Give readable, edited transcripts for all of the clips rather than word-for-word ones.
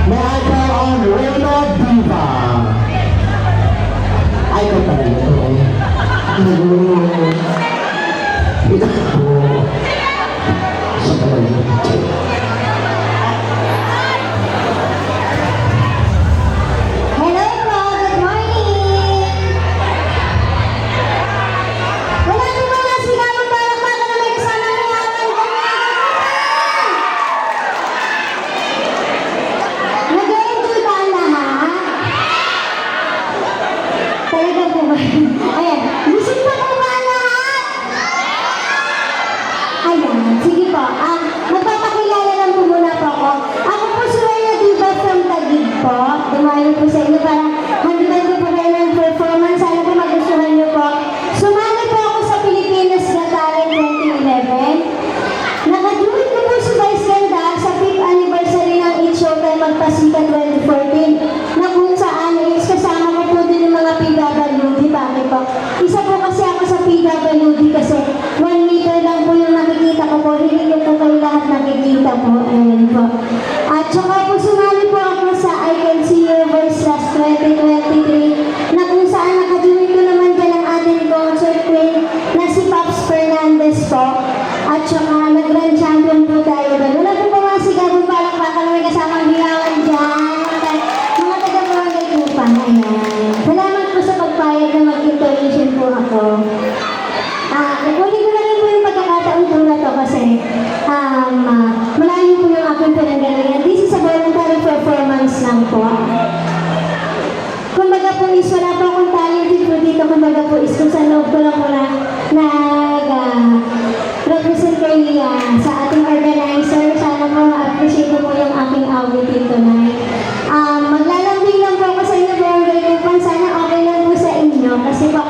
May I call on Reyna Diva. Ay, ko talaga ito eh. Siya talaga. Hello po, good morning! Wala po ba nga sigawan palakpakan na may kasama mayaman? Nag-enjoy ba ang lahat? Talaga po ba? Ayan, gising pa po ba ang lahat? Ayan, sige po. Magpapakilala lang po muna po ako. Ako po si Reyna Diva from Taguig po. Dumayo po sa inyo para hanggang ko po kayo ng performance. Sana po magustuhan niyo po. Sumali po ako sa Pilipinas Got Talent 2011. Nakajoin ko po si Vice Ganda sa 5th anniversary ng It's Showtime Magpasika 2014 na kung saan is kasama ko po din yung mga PWD. Bakit po? Isa po kasi ako sa PWD kasi 1 meter lang po yung nakikita ko po. Hindi ko po kayo lahat nakikita po. Ayan po. At saka po sumali po ako sa I Can See Your Voice last 2023 na kung saan nakajoin ko naman dyan ang ating concert queen na si Pops Fernandez po. At saka nag-grand champion po tayo doon. Wala po ba mga sigabong palakpakan na may kasamang hiyawan dyan? Mga taga-barangay po pa. Ayan. Salamat po sa pagpayag na mag-intervention po ako. Kukunin ko na rin po yung pagkakataon po na to kasi malayo po yung aking pinanggalingan. This is a voluntary performance lang po. Kumbaga po is wala po akong talented po dito. Kumbaga po is kung sa loob ko lang po na represent kayo sa ating organizer. Sana po ma-appreciate ko po yung aking awitin tonight. Maglalambing lang po ako sa inyo, Barangay Kupan. Sana okay lang po sa inyo. Kasi po,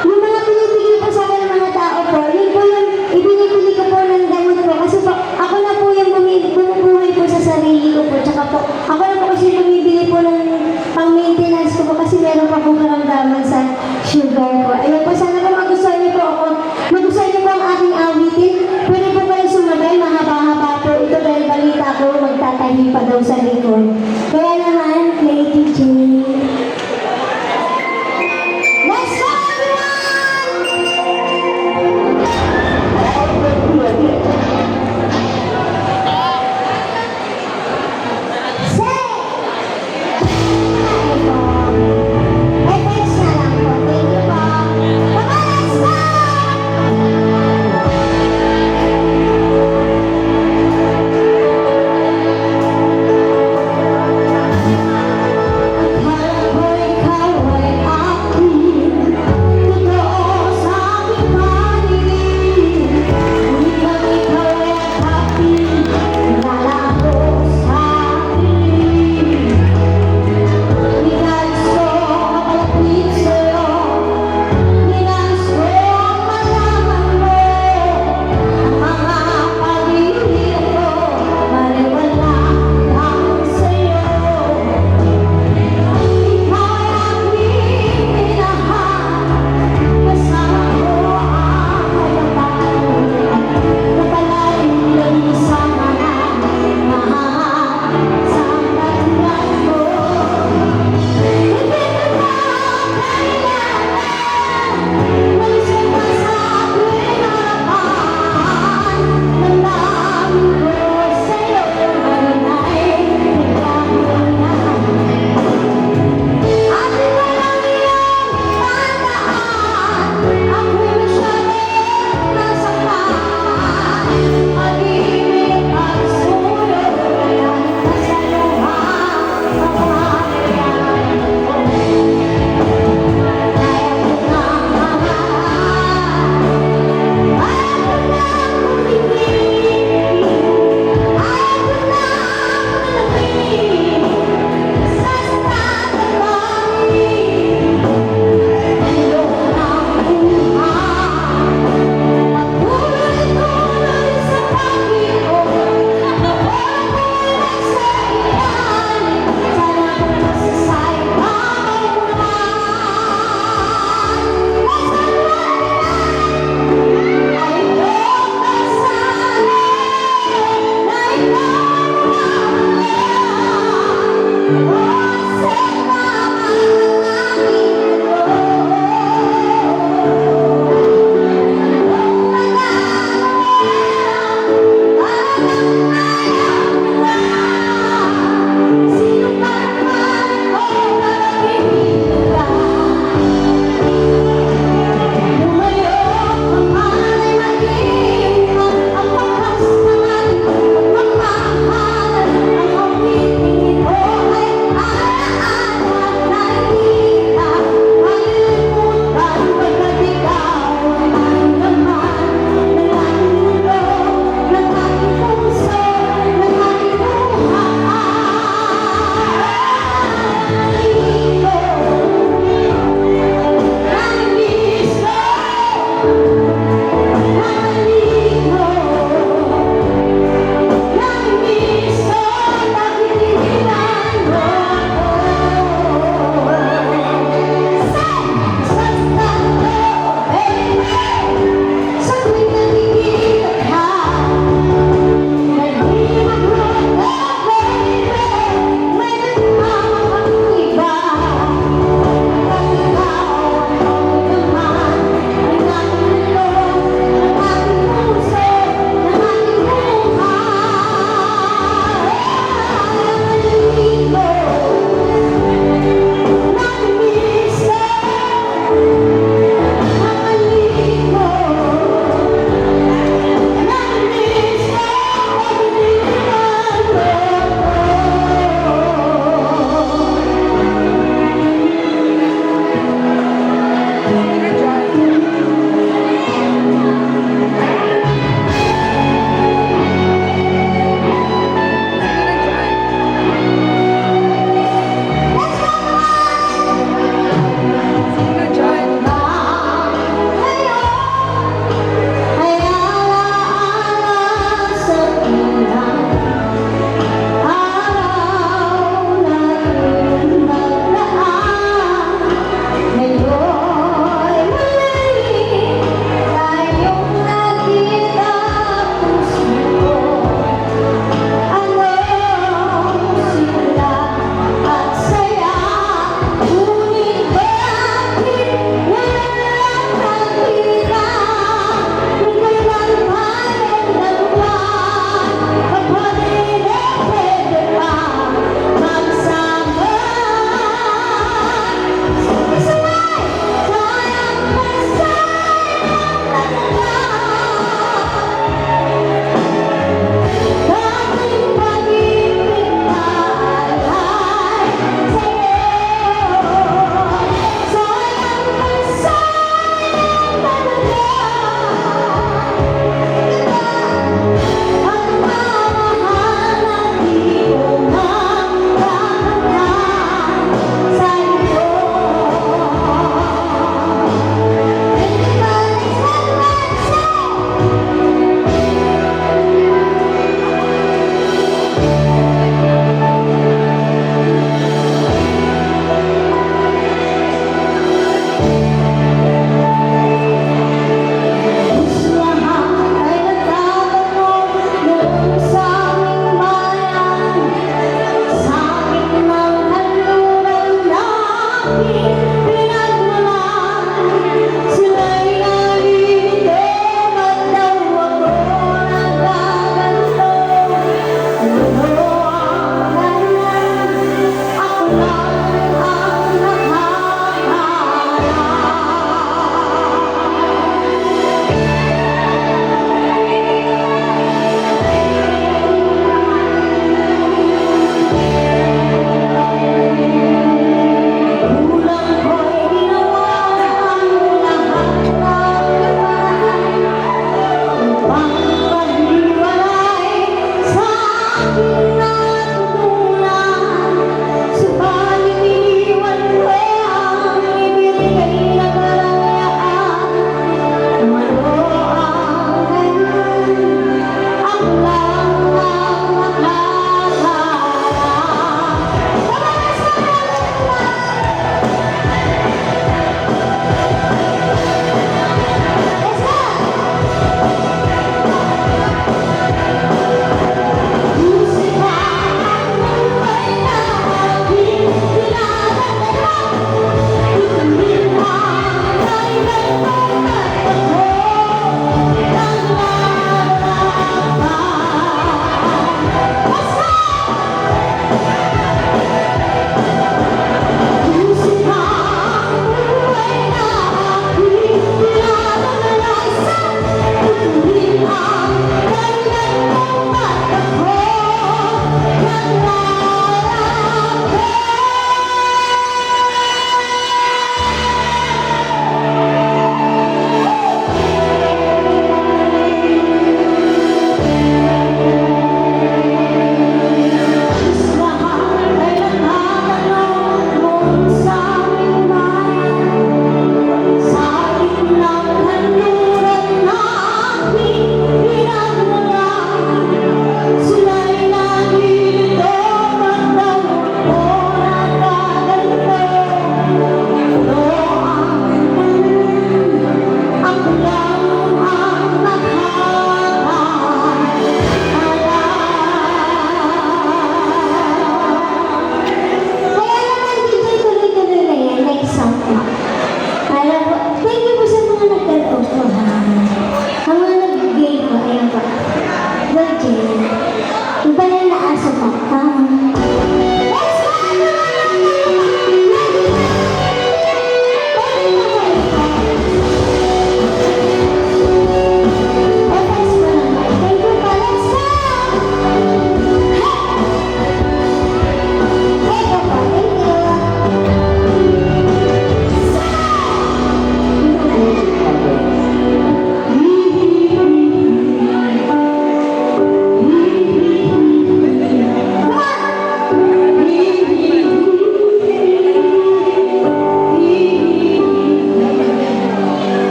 yung mga pinipili po sa akin ng mga tao po, yun po yung ibinibili ko po ng gamot po. Kasi po, ako na po yung bumubuhay po sa sarili ko po. Tsaka po, ako na po kasi bumibili po ng pang-maintenance ko po kasi meron pa po karamdaman sa sugar po. Ayun po, sana po magustuhan niyo po ako. Magustuhan niyo po ang aking awitin. Pwede po kayo sumabay, mahaba-haba po ito dahil balita ko magtatahi pa daw sa likod. Kaya naman, play DJ. Let's go, everyone!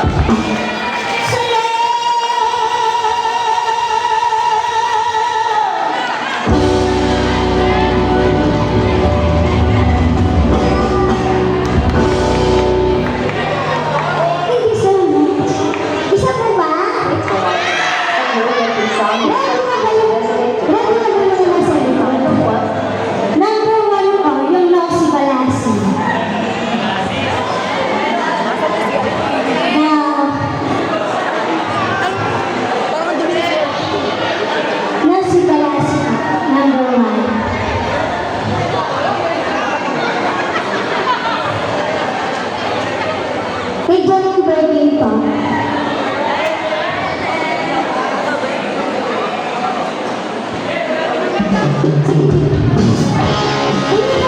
Thank you so much. Isa po ba? Ready na ba yung nasa likod? Number 1 po, yung Loxy Balasi. Loxy Balasi, number 1. Kay Janine Birthday po. Thank you